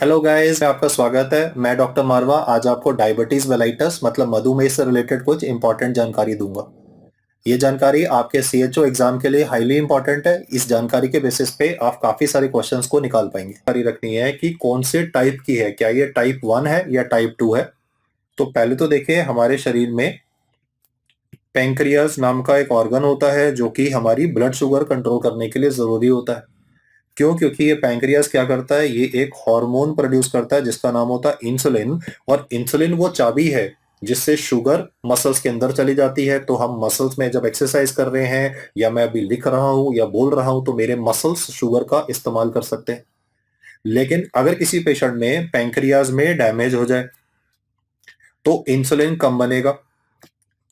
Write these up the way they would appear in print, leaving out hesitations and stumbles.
Hello guys, आपका स्वागत है। मैं डॉक्टर मारवा आज आपको डायबिटीज मेलाइटस मतलब मधुमेह से रिलेटेड कुछ इंपॉर्टेंट जानकारी दूंगा। ये जानकारी आपके सीएचओ एग्जाम के लिए हाईली इंपॉर्टेंट है। इस जानकारी के बेसिस पे आप काफी सारे क्वेश्चंस को निकाल पाएंगे। जानकारी रखनी है कि कौन से टाइप की है, क्या ये टाइप 1 है या टाइप 2 है। तो पहले तो देखिए, हमारे शरीर में पैंक्रियाज नाम का एक ऑर्गन होता है जो कि हमारी ब्लड शुगर कंट्रोल करने के लिए जरूरी होता है। क्यों? क्योंकि ये पैंक्रियास क्या करता है, ये एक हार्मोन प्रोड्यूस करता है जिसका नाम होता है इंसुलिन। और इंसुलिन वो चाबी है जिससे शुगर मसल्स के अंदर चली जाती है। तो हम मसल्स में जब एक्सरसाइज कर रहे हैं या मैं अभी लिख रहा हूं या बोल रहा हूं तो मेरे मसल्स शुगर का इस्तेमाल कर सकते हैं। लेकिन अगर किसी पेशेंट में पैंक्रियाज में डैमेज हो जाए तो इंसुलिन कम बनेगा।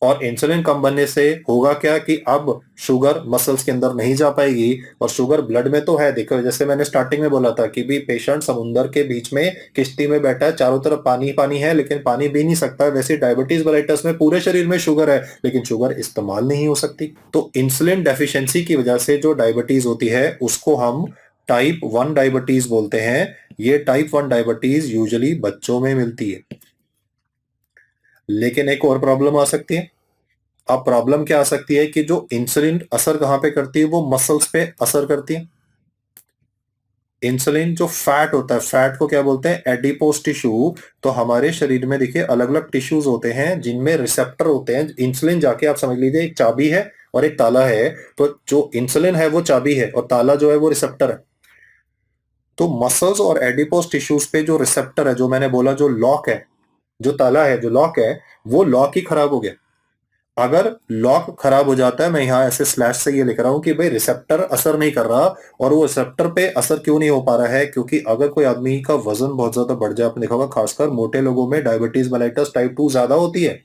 और इंसुलिन कम बनने से होगा क्या कि अब शुगर मसल्स के अंदर नहीं जा पाएगी। और शुगर ब्लड में तो है, देखो जैसे मैंने स्टार्टिंग में बोला था कि भी पेशेंट समुंदर के बीच में किश्ती में बैठा है, चारों तरफ पानी ही पानी है लेकिन पानी पी नहीं सकता है। वैसे डायबिटीज मेलाइटस में पूरे शरीर में शुगर है लेकिन शुगर इस्तेमाल नहीं हो सकती। तो इंसुलिन डेफिशिएंसी की वजह से जो डायबिटीज होती है उसको हम टाइप 1 डायबिटीज बोलते हैं। ये टाइप 1 डायबिटीज यूजुअली बच्चों में मिलती है। लेकिन एक और प्रॉब्लम आ सकती है। अब प्रॉब्लम क्या आ सकती है कि जो इंसुलिन असर कहां पे करती है, वो मसल्स पे असर करती है। इंसुलिन जो फैट होता है, फैट को क्या बोलते हैं, एडिपोज टिश्यू। तो हमारे शरीर में देखिए अलग अलग टिश्यूज होते हैं जिनमें रिसेप्टर होते हैं। इंसुलिन जाके आप समझ लीजिए एक चाबी है और एक ताला है। तो जो इंसुलिन है वो चाबी है और ताला जो है वो रिसेप्टर है। तो मसल्स और एडिपोज टिश्यूज पे जो रिसेप्टर है, जो मैंने बोला जो लॉक है, जो ताला है, जो लॉक है, वो लॉक ही खराब हो गया। अगर लॉक खराब हो जाता है, मैं यहां ऐसे स्लैश से ये लिख रहा हूं कि भाई रिसेप्टर असर नहीं कर रहा। और वो रिसेप्टर पे असर क्यों नहीं हो पा रहा है? क्योंकि अगर कोई आदमी का वजन बहुत ज्यादा बढ़ जाए, आपने देखा होगा खासकर मोटे लोगों में डायबिटीज मेलाइटस टाइप 2 ज्यादा होती है।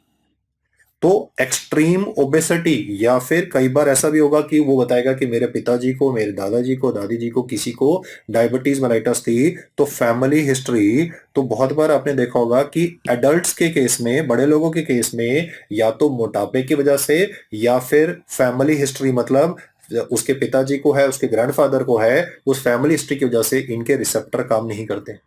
तो एक्सट्रीम ओबेसिटी, या फिर कई बार ऐसा भी होगा कि वो बताएगा कि मेरे पिताजी को, मेरे दादाजी को, दादी जी को, किसी को डायबिटीज मेलाइटस थी। तो फैमिली हिस्ट्री, तो बहुत बार आपने देखा होगा कि एडल्ट्स के केस में, बड़े लोगों के केस में, या तो मोटापे की वजह से या फिर फैमिली हिस्ट्री मतलब उसके पिताजी को है, उसके ग्रैंडफादर को है, उस फैमिली हिस्ट्री की वजह से इनके रिसेप्टर काम नहीं करते।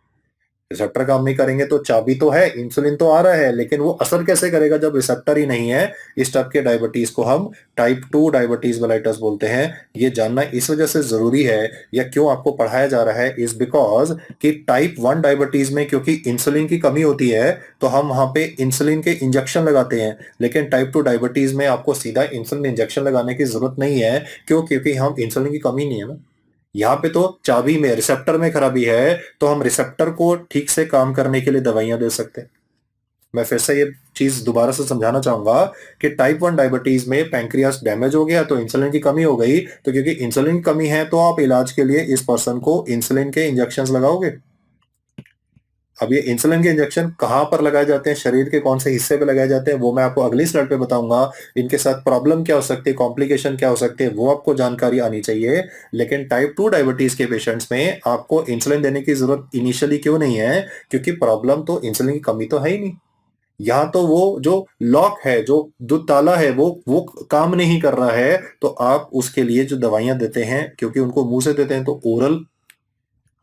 रिसेप्टर काम नहीं करेंगे तो चाबी तो है, इंसुलिन तो आ रहा है, लेकिन वो असर कैसे करेगा जब रिसेप्टर ही नहीं है। इस टाइप के डायबिटीज को हम टाइप 2 डायबिटीज मेलाइटस बोलते हैं। ये जानना इस वजह से जरूरी है, या क्यों आपको पढ़ाया जा रहा है, इज बिकॉज कि टाइप 1 डायबिटीज में क्योंकि इंसुलिन की कमी होती है तो हम वहां पे इंसुलिन के इंजेक्शन लगाते हैं। लेकिन टाइप 2 डायबिटीज में आपको सीधा इंसुलिन इंजेक्शन लगाने की जरूरत नहीं है। क्यों? क्योंकि हम इंसुलिन की कमी नहीं है ना। यहाँ पे तो चाबी में, रिसेप्टर में खराबी है। तो हम रिसेप्टर को ठीक से काम करने के लिए दवाइयां दे सकते हैं। मैं फिर से ये चीज दोबारा से समझाना चाहूंगा कि टाइप 1 डायबिटीज में पैंक्रियास डैमेज हो गया तो इंसुलिन की कमी हो गई। तो क्योंकि इंसुलिन की कमी है तो आप इलाज के लिए इस पर्सन को इंसुलिन के इंजेक्शन लगाओगे। अब ये इंसुलिन के इंजेक्शन कहाँ पर लगाए जाते हैं, शरीर के कौन से हिस्से पे लगाए जाते हैं, वो मैं आपको अगली स्लाइड पे बताऊंगा। इनके साथ प्रॉब्लम क्या हो सकती है, कॉम्प्लिकेशन क्या हो सकती है, वो आपको जानकारी आनी चाहिए। लेकिन टाइप 2 डायबिटीज के पेशेंट्स में आपको इंसुलिन देने की जरूरत इनिशियली क्यों नहीं है? क्योंकि प्रॉब्लम तो इंसुलिन की कमी तो है ही नहीं। यहाँ तो वो जो लॉक है, जो जो ताला है, वो काम नहीं कर रहा है। तो आप उसके लिए जो दवाइयां देते हैं, क्योंकि उनको मुंह से देते हैं, तो ओरल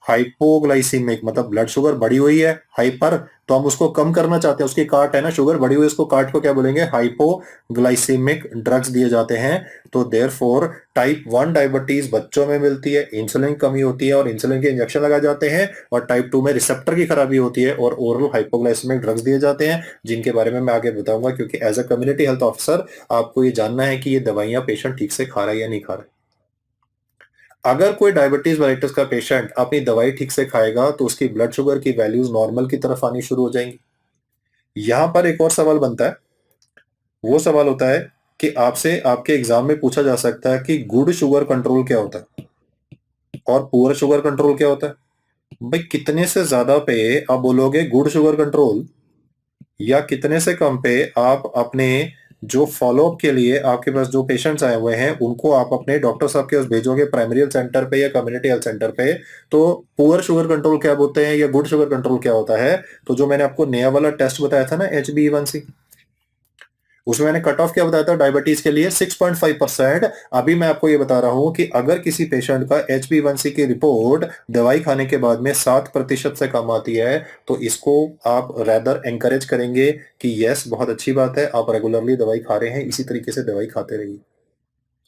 हाइपोग्लाइसीमिक मतलब ब्लड शुगर बढ़ी हुई है, हाइपर, तो हम उसको कम करना चाहते हैं। उसकी काट है ना, शुगर बढ़ी हुई है, उसको काट को क्या बोलेंगे, हाइपोग्लाइसीमिक ड्रग्स दिए जाते हैं। तो देयर फोर टाइप 1 डायबिटीज बच्चों में मिलती है, इंसुलिन कमी होती है और इंसुलिन के इंजेक्शन लगाए जाते हैं। और टाइप 2 में रिसेप्टर की खराबी होती है और ओरल हाइपोग्लाइसीमिक ड्रग्स दिए जाते हैं, जिनके बारे में मैं आगे बताऊंगा। क्योंकि as a community health officer आपको ये जानना है कि ये दवाइयां पेशेंट ठीक से खा रहा है या नहीं खा रहा है। अगर कोई डायबिटीज मेलिटस का पेशेंट अपनी दवाई ठीक से खाएगा तो उसकी ब्लड शुगर की वैल्यूज नॉर्मल की तरफ आनी शुरू हो जाएंगी। यहां पर एक और सवाल बनता है। वो सवाल होता है कि आपसे आपके एग्जाम में पूछा जा सकता है कि गुड शुगर कंट्रोल क्या होता है और पुअर शुगर कंट्रोल क्या होता है। भाई कितने से ज्यादा पे आप बोलोगे गुड शुगर कंट्रोल, या कितने से कम पे आप अपने जो फॉलोअप के लिए आपके पास जो पेशेंट्स आए हुए हैं उनको आप अपने डॉक्टर साहब के पास भेजोगे, प्राइमरी हेल्थ सेंटर पे या कम्युनिटी हेल्थ सेंटर पे। तो पुअर शुगर कंट्रोल क्या बोलते हैं या गुड शुगर कंट्रोल क्या होता है? तो जो मैंने आपको नया वाला टेस्ट बताया था ना, HbA1c, उसमें मैंने कट ऑफ क्या बताया था डायबिटीज के लिए 6.5%। अभी मैं आपको ये बता रहा हूं कि अगर किसी पेशेंट का HbA1c की रिपोर्ट दवाई खाने के बाद में 7% से कम आती है तो इसको आप रेदर एनकरेज करेंगे कि यस बहुत अच्छी बात है, आप रेगुलरली दवाई खा रहे हैं, इसी तरीके से दवाई खाते रहिए।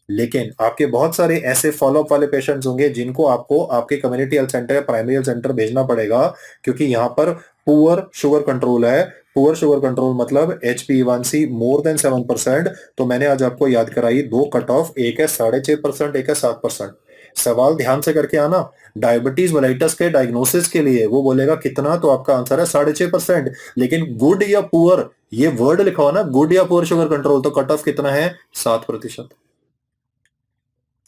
लेकिन आपके बहुत सारे ऐसे फॉलोअप वाले पेशेंट्स होंगे जिनको आपको आपके कम्युनिटी हेल्थ सेंटर या प्राइमरी हेल्थ सेंटर भेजना पड़ेगा, क्योंकि यहाँ पर पुअर शुगर कंट्रोल है। पुअर शुगर कंट्रोल मतलब HbA1c मोर देन 7%। तो मैंने आज आपको याद कराई दो कट ऑफ, एक है 6.5%, एक है 7%। सवाल ध्यान से करके आना। डायबिटीज मेलाइटस के डायग्नोसिस के लिए वो बोलेगा कितना, तो आपका आंसर है 6.5%। लेकिन गुड या पुअर ये वर्ड लिखा हो ना, गुड या पुअर शुगर कंट्रोल, तो कट ऑफ कितना है? 7%।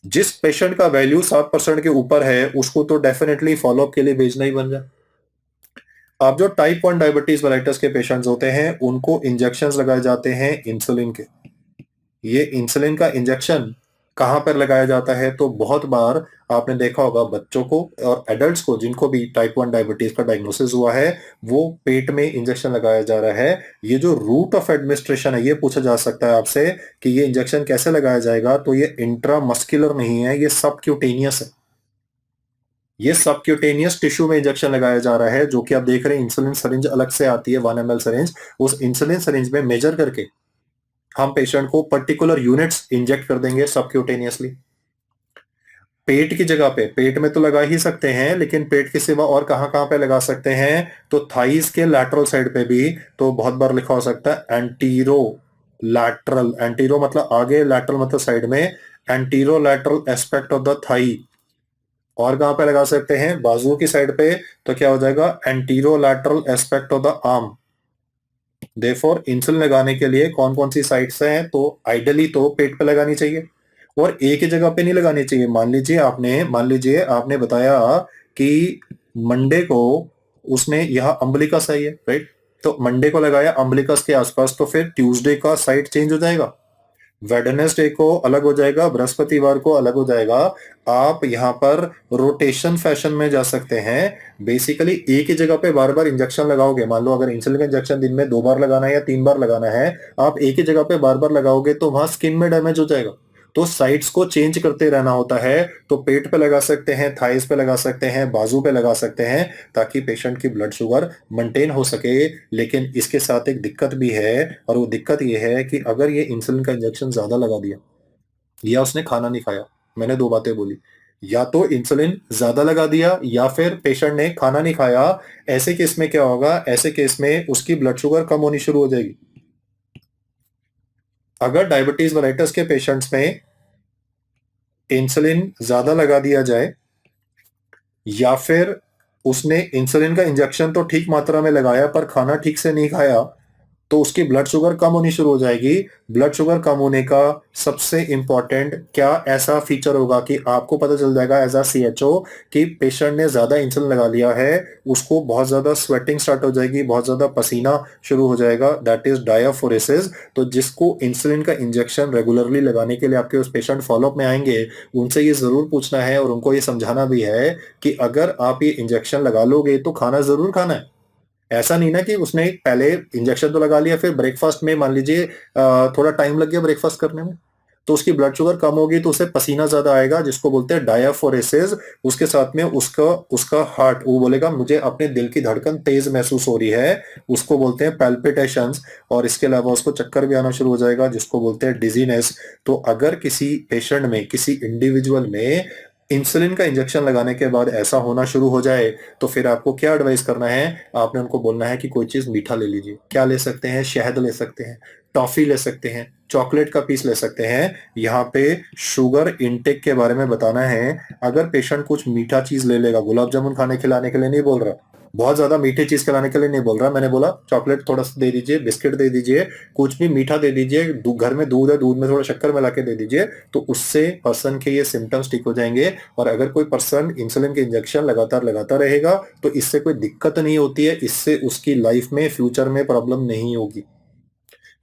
जिस पेशेंट का वैल्यू 7% के ऊपर है उसको तो डेफिनेटली फॉलोअप के लिए भेजना ही बन जाए। अब जो टाइप 1 डायबिटीज मेलाइटस के पेशेंट्स होते हैं उनको इंजेक्शंस लगाए जाते हैं इंसुलिन के। ये इंसुलिन का इंजेक्शन कहां पर लगाया जाता है? तो बहुत बार आपने देखा होगा बच्चों को और एडल्ट्स को जिनको भी टाइप 1 डायबिटीज का डायग्नोसिस हुआ है वो पेट में इंजेक्शन लगाया जा रहा है। ये जो रूट ऑफ एडमिनिस्ट्रेशन है ये पूछा जा सकता है आपसे कि ये इंजेक्शन कैसे लगाया जाएगा, तो ये इंट्रामस्कुलर नहीं है, ये सबक्यूटेनियस है। ये सबक्यूटेनियस टिश्यू में इंजेक्शन लगाया जा रहा है, जो कि आप देख रहे हैं इंसुलिन सरिंज अलग से आती है 1 ml सरिंज। उस इंसुलिन सरिंज में मेजर करके हम पेशेंट को पर्टिकुलर यूनिट्स इंजेक्ट कर देंगे सबक्यूटेनियसली। पेट की जगह पे, पेट में तो लगा ही सकते हैं लेकिन पेट के सिवा और कहां कहां पे लगा सकते हैं? तो थाइस के लैटरल साइड पे भी। तो बहुत बार लिखा हो सकता है एंटीरो लैटरल, एंटीरो मतलब आगे, लैटरल मतलब साइड में, anterolateral aspect of the thigh. और कहां पे लगा सकते हैं? बाजू की साइड पे। तो क्या हो जाएगा? Antero lateral aspect of the arm. Therefore insulin लगाने के लिए कौन कौन सी साइट्स हैं? तो आइडियली तो पेट पे लगानी चाहिए और एक ही जगह पे नहीं लगानी चाहिए। मान लीजिए आपने बताया कि मंडे को उसने यहाँ अम्बलिकस है, ये राइट, तो मंडे को लगाया अम्बलिकस के आसपास, तो फिर ट्यूसडे का साइट चेंज हो जाएगा, वेडनेसडे को अलग हो जाएगा, बृहस्पतिवार को अलग हो जाएगा। आप यहाँ पर रोटेशन फैशन में जा सकते हैं। बेसिकली एक ही जगह पे बार बार इंजेक्शन लगाओगे, मान लो अगर इंसुलिन का इंजेक्शन दिन में 2 बार लगाना है या 3 बार लगाना है, आप एक ही जगह पे बार बार लगाओगे तो वहां स्किन में डैमेज हो जाएगा। तो साइट्स को चेंज करते रहना होता है। तो पेट पे लगा सकते हैं, थाइस पे लगा सकते हैं, बाजू पे लगा सकते हैं, ताकि पेशेंट की ब्लड शुगर मेंटेन हो सके। लेकिन इसके साथ एक दिक्कत भी है, और वो दिक्कत ये है कि अगर ये इंसुलिन का इंजेक्शन ज्यादा लगा दिया या उसने खाना नहीं खाया, मैंने दो बातें बोली, या तो इंसुलिन ज्यादा लगा दिया या फिर पेशेंट ने खाना नहीं खाया, ऐसे केस में क्या होगा? ऐसे केस में उसकी ब्लड शुगर कम होनी शुरू हो जाएगी। अगर डायबिटीज मेलाइटस के पेशेंट्स में इंसुलिन ज्यादा लगा दिया जाए या फिर उसने इंसुलिन का इंजेक्शन तो ठीक मात्रा में लगाया पर खाना ठीक से नहीं खाया, तो उसकी ब्लड शुगर कम होनी शुरू हो जाएगी। ब्लड शुगर कम होने का सबसे इंपॉर्टेंट क्या ऐसा फीचर होगा कि आपको पता चल जाएगा एज अ CHO कि पेशेंट ने ज्यादा इंसुलिन लगा लिया है, उसको बहुत ज्यादा स्वेटिंग स्टार्ट हो जाएगी, बहुत ज्यादा पसीना शुरू हो जाएगा, दैट इज डायाफोरेसिस। तो जिसको इंसुलिन का इंजेक्शन रेगुलरली लगाने के लिए आपके उस पेशेंट फॉलोअप में आएंगे, उनसे ये जरूर पूछना है और उनको ये समझाना भी है कि अगर आप ये इंजेक्शन लगा लोगे तो खाना जरूर खाना है। ऐसा नहीं ना कि उसने पहले इंजेक्शन तो लगा लिया, फिर ब्रेकफास्ट में मान लीजिए थोड़ा टाइम लग गया ब्रेकफास्ट करने में, तो उसकी ब्लड शुगर कम होगी, तो उसे पसीना ज्यादा आएगा जिसको बोलते हैं डायाफोरेसिस। उसके साथ में उसका उसका हार्ट, वो बोलेगा मुझे अपने दिल की धड़कन तेज महसूस हो रही है, उसको बोलते हैं पैल्पिटेशंस। और इसके अलावा उसको चक्कर भी आना शुरू हो जाएगा जिसको बोलते हैं डिजीनेस। तो अगर किसी पेशेंट में, किसी इंडिविजुअल में इंसुलिन का इंजेक्शन लगाने के बाद ऐसा होना शुरू हो जाए, तो फिर आपको क्या एडवाइस करना है? आपने उनको बोलना है कि कोई चीज मीठा ले लीजिए। क्या ले सकते हैं? शहद ले सकते हैं, टॉफी ले सकते हैं, चॉकलेट का पीस ले सकते हैं। यहाँ पे शुगर इनटेक के बारे में बताना है। अगर पेशेंट कुछ मीठा चीज ले लेगा, गुलाब जामुन खाने खिलाने के लिए नहीं बोल रहा, बहुत ज्यादा मीठी चीज खिलाने के लिए नहीं बोल रहा, मैंने बोला चॉकलेट थोड़ा सा दे दीजिए, बिस्किट दे दीजिए, कुछ भी मीठा दे दीजिए, घर में दूध है, दूध में थोड़ा शक्कर मिला के दे दीजिए, तो उससे पर्सन के ये सिम्टम्स ठीक हो जाएंगे। और अगर कोई पर्सन इंसुलिन के इंजेक्शन लगातार लगाता रहेगा तो इससे कोई दिक्कत नहीं होती है, इससे उसकी लाइफ में फ्यूचर में प्रॉब्लम नहीं होगी।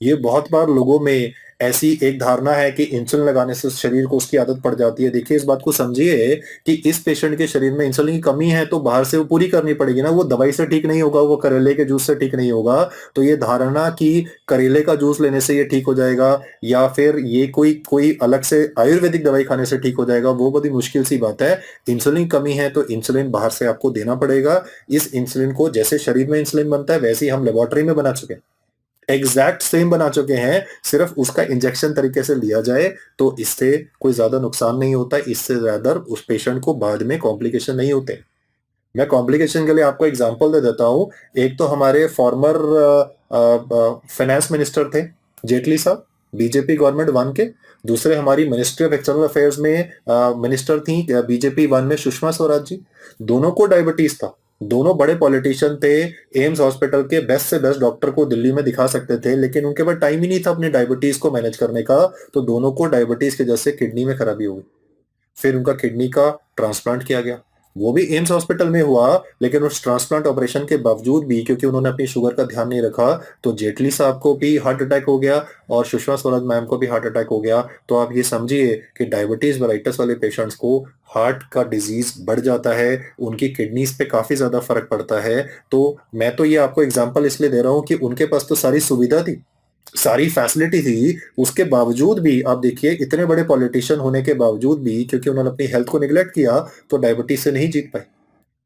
ये बहुत बार लोगों में ऐसी एक धारणा है कि इंसुलिन लगाने से शरीर को उसकी आदत पड़ जाती है। देखिए इस बात को समझिए कि इस पेशेंट के शरीर में इंसुलिन की कमी है तो बाहर से वो पूरी करनी पड़ेगी ना, वो दवाई से ठीक नहीं होगा, वो करेले के जूस से ठीक नहीं होगा। तो ये धारणा कि करेले का जूस लेने से ये ठीक हो जाएगा या फिर ये कोई कोई अलग से आयुर्वेदिक दवाई खाने से ठीक हो जाएगा, वो बड़ी मुश्किल सी बात है। इंसुलिन की कमी है तो इंसुलिन बाहर से आपको देना पड़ेगा। इस इंसुलिन को जैसे शरीर में इंसुलिन बनता है वैसे ही हम लेबोरेटरी में बना चुके हैं, एग्जैक्ट सेम बना चुके हैं, सिर्फ उसका इंजेक्शन तरीके से लिया जाए तो इससे कोई ज्यादा नुकसान नहीं होता, इससे ज्यादा उस पेशेंट को बाद में कॉम्प्लिकेशन नहीं होते। मैं कॉम्प्लिकेशन के लिए आपको एग्जांपल दे देता हूं। एक तो हमारे फॉर्मर फाइनेंस मिनिस्टर थे, जेटली साहब, बीजेपी गवर्नमेंट वन के। दूसरे हमारी मिनिस्ट्री ऑफ एक्सटर्नल अफेयर्स में मिनिस्टर थी बीजेपी वन में सुषमा स्वराज जी। दोनों को डायबिटीज था, दोनों बड़े पॉलिटिशियन थे, एम्स हॉस्पिटल के बेस्ट से बेस्ट डॉक्टर को दिल्ली में दिखा सकते थे, लेकिन उनके पास टाइम ही नहीं था अपनी डायबिटीज को मैनेज करने का। तो दोनों को डायबिटीज की वजह से किडनी में खराबी हो गई। फिर उनका किडनी का ट्रांसप्लांट किया गया, वो भी एम्स हॉस्पिटल में हुआ। लेकिन उस ट्रांसप्लांट ऑपरेशन के बावजूद भी क्योंकि उन्होंने अपनी शुगर का ध्यान नहीं रखा तो जेटली साहब को भी हार्ट अटैक हो गया और सुषमा स्वराज मैम को भी हार्ट अटैक हो गया। तो आप ये समझिए कि डायबिटीज वराइटिस वाले पेशेंट्स को हार्ट का डिजीज बढ़ जाता है, उनकी किडनीज पे काफी ज्यादा फर्क पड़ता है। तो मैं तो ये आपको एग्जांपल इसलिए दे रहा हूँ कि उनके पास तो सारी सुविधा थी, सारी फैसिलिटी थी, उसके बावजूद भी आप देखिए इतने बड़े पॉलिटिशियन होने के बावजूद भी क्योंकि उन्होंने अपनी हेल्थ को निगलेक्ट किया तो डायबिटीज से नहीं जीत पाए।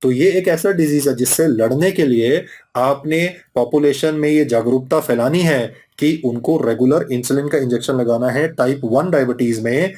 तो ये एक ऐसा डिजीज है जिससे लड़ने के लिए आपने पॉपुलेशन में ये जागरूकता फैलानी है कि उनको रेगुलर इंसुलिन का इंजेक्शन लगाना है टाइप 1 डायबिटीज में।